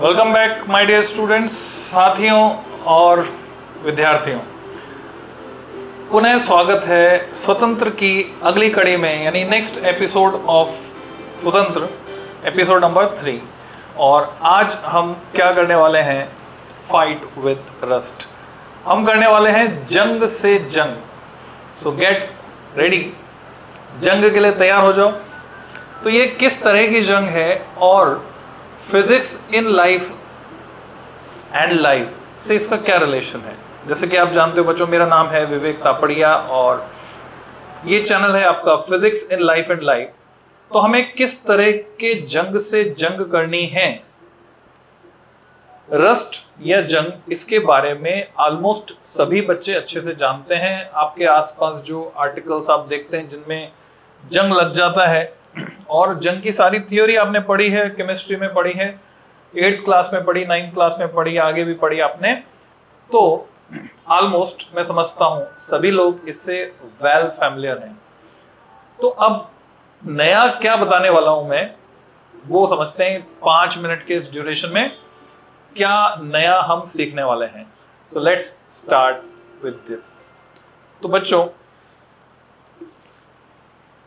Welcome back my dear students, साथियों और विद्यार्थियों। पुनः स्वागत है स्वतंत्र की अगली कड़ी में, यानी नेक्स्ट एपिसोड ऑफ स्वतंत्र, एपिसोड नंबर 3। और आज हम क्या करने वाले हैं? Fight with rust. हम करने वाले हैं जंग से जंग। सो गेट रेडी, जंग के लिए तैयार हो जाओ। तो ये किस तरह की जंग है और physics in life and life से इसका क्या रिलेशन है? जैसे कि आप जानते हो बच्चों, मेरा नाम है विवेक तापड़िया और ये चैनल है आपका physics in life and life. तो हमें किस तरह के जंग से जंग करनी है, रस्ट या जंग, इसके बारे में ऑलमोस्ट सभी बच्चे अच्छे से जानते हैं। आपके आसपास जो आर्टिकल्स आप देखते हैं जिनमें जंग लग जाता है, और जंग की सारी थ्योरी आपने पढ़ी है, केमिस्ट्री में पढ़ी है, 8th क्लास में पढ़ी, 9th क्लास में पढ़ी, आगे भी पढ़ी आपने। तो ऑलमोस्ट मैं समझता हूं सभी लोग इससे वेल फैमिलियर हैं। तो अब नया क्या बताने वाला हूं मैं, वो समझते हैं 5 मिनट के इस ड्यूरेशन में क्या नया हम सीखने वाले हैं। So let's start with this. तो बच्चों,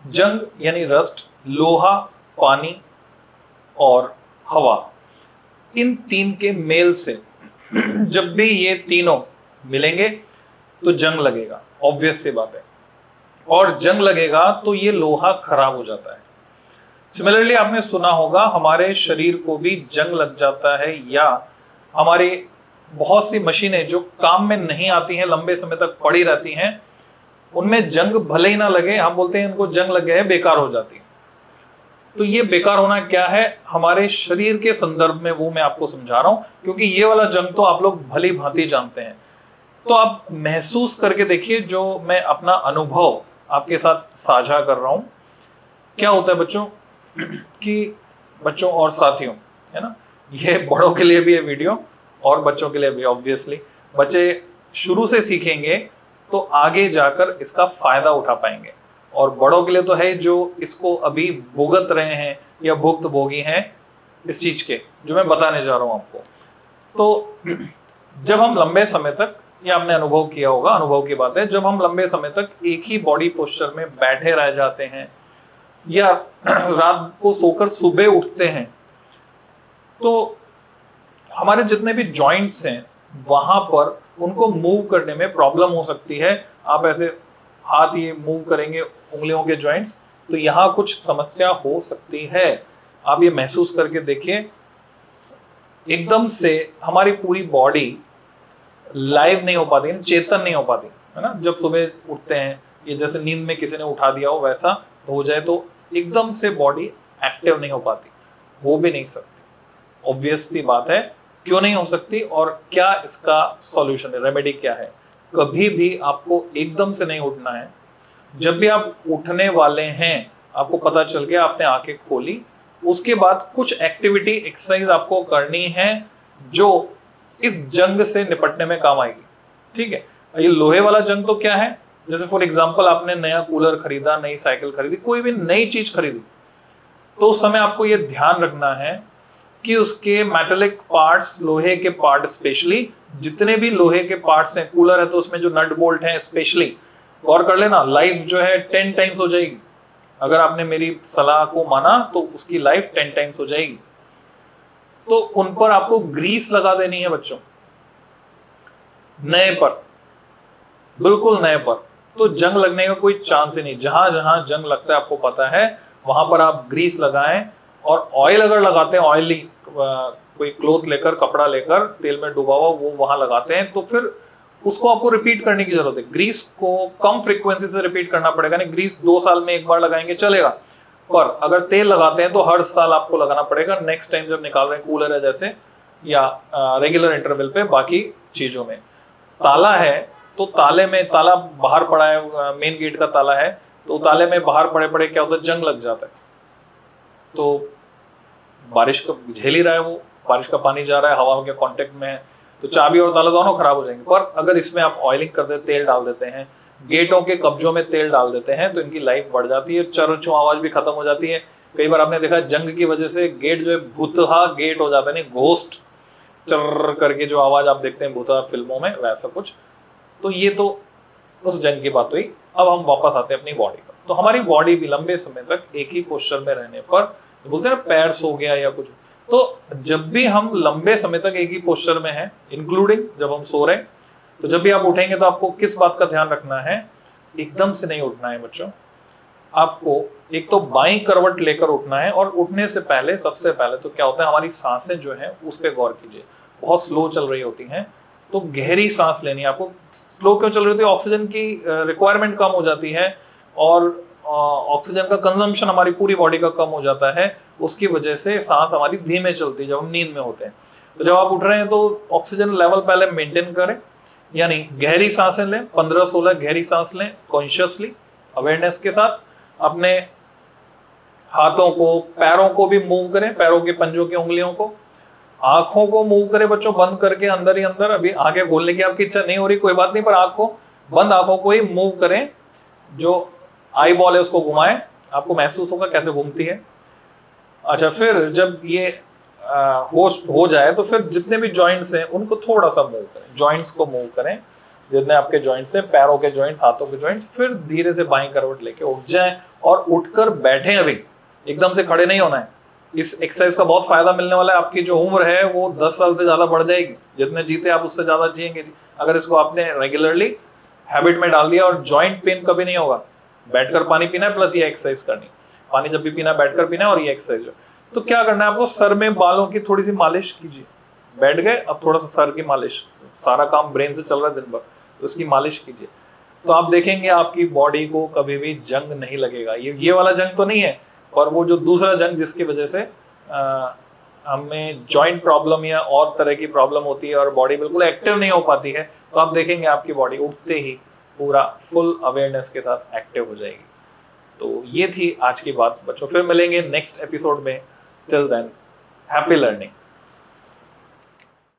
जंग यानी रस्ट, लोहा, पानी और हवा, इन तीन के मेल से जब भी ये तीनों मिलेंगे तो जंग लगेगा, ऑब्वियस सी बात है। और जंग लगेगा तो ये लोहा खराब हो जाता है। सिमिलरली आपने सुना होगा हमारे शरीर को भी जंग लग जाता है, या हमारी बहुत सी मशीनें जो काम में नहीं आती हैं, लंबे समय तक पड़ी रहती हैं, उनमें जंग भले ही ना लगे, हम बोलते हैं इनको जंग लग गया है, बेकार हो जाती है। तो ये बेकार होना क्या है हमारे शरीर के संदर्भ में, वो मैं आपको समझा रहा हूं, क्योंकि ये वाला जंग तो आप लोग भली भांति जानते हैं। तो आप महसूस करके देखिए, जो मैं अपना अनुभव आपके साथ साझा कर रहा हूं। क्या होता है बच्चों कि बच्चों और साथियों, है ना, ये बड़ों के लिए भी है वीडियो और बच्चों के लिए भी। ऑब्वियसली बच्चे शुरू से सीखेंगे तो आगे जाकर इसका फायदा उठा पाएंगे, और बड़ों के लिए तो है जो इसको अभी भुगत रहे हैं या भुक्त भोगी हैं इस चीज के, जो मैं बताने जा रहा हूं आपको। तो जब हम लंबे समय तक, या आपने अनुभव किया होगा, अनुभव की बात है, जब हम लंबे समय तक एक ही बॉडी पोस्चर में बैठे रह जाते हैं या रात को सोकर सुबह उठते हैं, तो हमारे जितने भी जॉइंट्स हैं वहां पर उनको मूव करने में प्रॉब्लम हो सकती है। आप ऐसे हाथ ये मूव करेंगे, उंगलियों के जॉइंट्स, तो यहां कुछ समस्या हो सकती है। आप ये महसूस करके देखिए, एकदम से हमारी पूरी बॉडी लाइव नहीं हो पाती, चेतन नहीं हो पाती, है ना। जब सुबह उठते हैं, ये जैसे नींद में किसी ने उठा दिया हो वैसा हो जाए, तो एकदम से बॉडी एक्टिव नहीं हो पाती, हो भी नहीं सकती। ऑब्वियस सी बात है, क्यों नहीं हो सकती और क्या इसका सॉल्यूशन है, रेमेडी क्या है? कभी भी आपको एकदम से नहीं उठना है। जब भी आप उठने वाले हैं, आपको पता चल गया, आपने आंखें खोली, उसके बाद कुछ एक्टिविटी, एक्सरसाइज आपको करनी है जो इस जंग से निपटने में काम आएगी। ठीक है, ये लोहे वाला जंग तो क्या है, जैसे फॉर एग्जांपल आपने नया कूलर खरीदा, नई साइकिल खरीदी, कोई भी नई चीज खरीदी, तो उस समय आपको यह ध्यान रखना है कि उसके मेटेलिक पार्ट्स, लोहे के पार्ट स्पेशली, जितने भी लोहे के पार्ट्स हैं, कूलर है तो उसमें जो नट बोल्ट है स्पेशली, गौर कर लेना, लाइफ जो है 10 टाइम्स हो जाएगी। अगर आपने मेरी सलाह को माना तो उसकी लाइफ 10 टाइम्स हो जाएगी। तो उन पर आपको ग्रीस लगा देनी है बच्चों, नए पर, बिल्कुल नए पर। तो जंग लगने का कोई चांस ही नहीं। जहां जहां जंग लगता है आपको पता है, वहां पर आप ग्रीस लगाएं। और ऑयल अगर लगाते हैं, ऑयली कोई क्लोथ लेकर, कपड़ा लेकर, तेल में डुबा हुआ, वो वहां लगाते हैं, तो फिर उसको आपको रिपीट करने की जरूरत है। ग्रीस को कम फ्रीक्वेंसी से रिपीट करना पड़ेगा। नहीं, ग्रीस 2 साल में एक बार लगाएंगे चलेगा, पर अगर तेल लगाते हैं तो हर साल आपको लगाना पड़ेगा। नेक्स्ट टाइम जब निकाल रहे हैं कूलर है जैसे, या रेगुलर इंटरवल पे बाकी चीजों में। ताला है तो ताले में, ताला बाहर पड़ा है, मेन गेट का ताला है, तो ताले में बाहर पड़े पड़े क्या होता है, जंग लग जाता है। तो बारिश का झेल ही रहा है वो, बारिश का पानी जा रहा है, हवा के कांटेक्ट में है, तो चाबी और ताला दोनों खराब हो जाएंगे। पर अगर इसमें आप ऑयलिंग कर देते, तेल डाल देते हैं, गेटों के कब्जों में तेल डाल देते हैं, तो इनकी लाइफ बढ़ जाती है, चर्चों आवाज भी खत्म हो जाती है। कई बार आपने देखा जंग की वजह से गेट जो है भूतहा गेट हो जाता है, नहीं घोस्ट चर करके जो आवाज आप देखते हैं भूतहा फिल्मों में, वैसा कुछ। तो ये तो उस जंग की बात हुई। अब हम वापस आते हैं अपनी बॉडी पर। तो हमारी बॉडी भी लंबे समय तक एक ही पोस्चर में रहने पर, बोलते हैं ना पैर सो गया या कुछ, तो जब भी हम लंबे समय तक एक ही पोस्चर में हैं, इंक्लूडिंग जब हम सो रहे हैं, तो जब भी आप उठेंगे तो आपको किस बात का ध्यान रखना है, एकदम से नहीं उठना है बच्चों। आपको एक तो बाईं करवट लेकर उठना है, और उठने से पहले सबसे पहले तो क्या होता है, हमारी सांसें जो हैं उस पर गौर कीजिए, बहुत स्लो चल रही होती हैं। तो गहरी सांस लेनी है आपको। स्लो क्यों चल रही होती है? ऑक्सीजन की रिक्वायरमेंट कम हो जाती है, और ऑक्सीजन का कंजम्पशन हमारी पूरी बॉडी का कम हो जाता है, उसकी वजह से सांस हमारी धीमे चलती है जब हम नींद में होते हैं। तो जब आप उठ रहे हैं तो ऑक्सीजन लेवल पहले मेंटेन करें, यानी गहरी सांसें लें, 15-16 गहरी सांस लें कॉन्शियसली, अवेयरनेस के साथ। अपने हाथों को, पैरों को भी मूव करें, पैरों के पंजों की उंगलियों को। आंखों को मूव करें बच्चों, बंद करके अंदर ही अंदर। अभी आंखें खोलने की आपकी इच्छा नहीं हो रही, कोई बात नहीं, पर आंखों बंद आंखों को ही मूव करें। जो आई बॉल है उसको घुमाएं, आपको महसूस होगा कैसे घूमती है। अच्छा, फिर जब ये होस्ट हो जाए तो फिर जितने भी जॉइंट्स हैं उनको थोड़ा सा मूव करें, जॉइंट्स को मूव करें, जितने आपके जॉइंट्स हैं, पैरों के जॉइंट्स, हाथों के जॉइंट्स। फिर धीरे से बाईं करवट लेके उठ जाएं, और उठकर बैठें। अभी एकदम से खड़े नहीं होना है। इस एक्सरसाइज का बहुत फायदा मिलने वाला है। आपकी जो उम्र है वो 10 साल से ज्यादा बढ़ जाएगी, जितने जीते आप उससे ज्यादा जिएंगे अगर इसको आपने रेगुलरली हैबिट में डाल दिया। और जॉइंट पेन कभी नहीं होगा। बैठकर पानी पीना है, प्लस ये एक्सरसाइज करनी। पानी जब भी पीना है बैठकर पीना है, और ये एक्सरसाइज है। तो क्या करना है आपको, सर में बालों की थोड़ी सी मालिश कीजिए। बैठ गए, अब थोड़ा सा सर की मालिश, सारा काम ब्रेन से चल रहा है दिन भर, तो इसकी मालिश कीजिए। तो आप देखेंगे आपकी बॉडी को कभी भी जंग नहीं लगेगा। ये वाला जंग तो नहीं है, और वो जो दूसरा जंग जिसकी वजह से हमें जॉइंट प्रॉब्लम या और तरह की प्रॉब्लम होती है और बॉडी बिल्कुल एक्टिव नहीं हो पाती है, तो आप देखेंगे आपकी बॉडी उठते ही पूरा फुल अवेयरनेस के साथ एक्टिव हो जाएगी। तो ये थी आज की बात बच्चों। फिर मिलेंगे नेक्स्ट एपिसोड में। Till then, happy learning.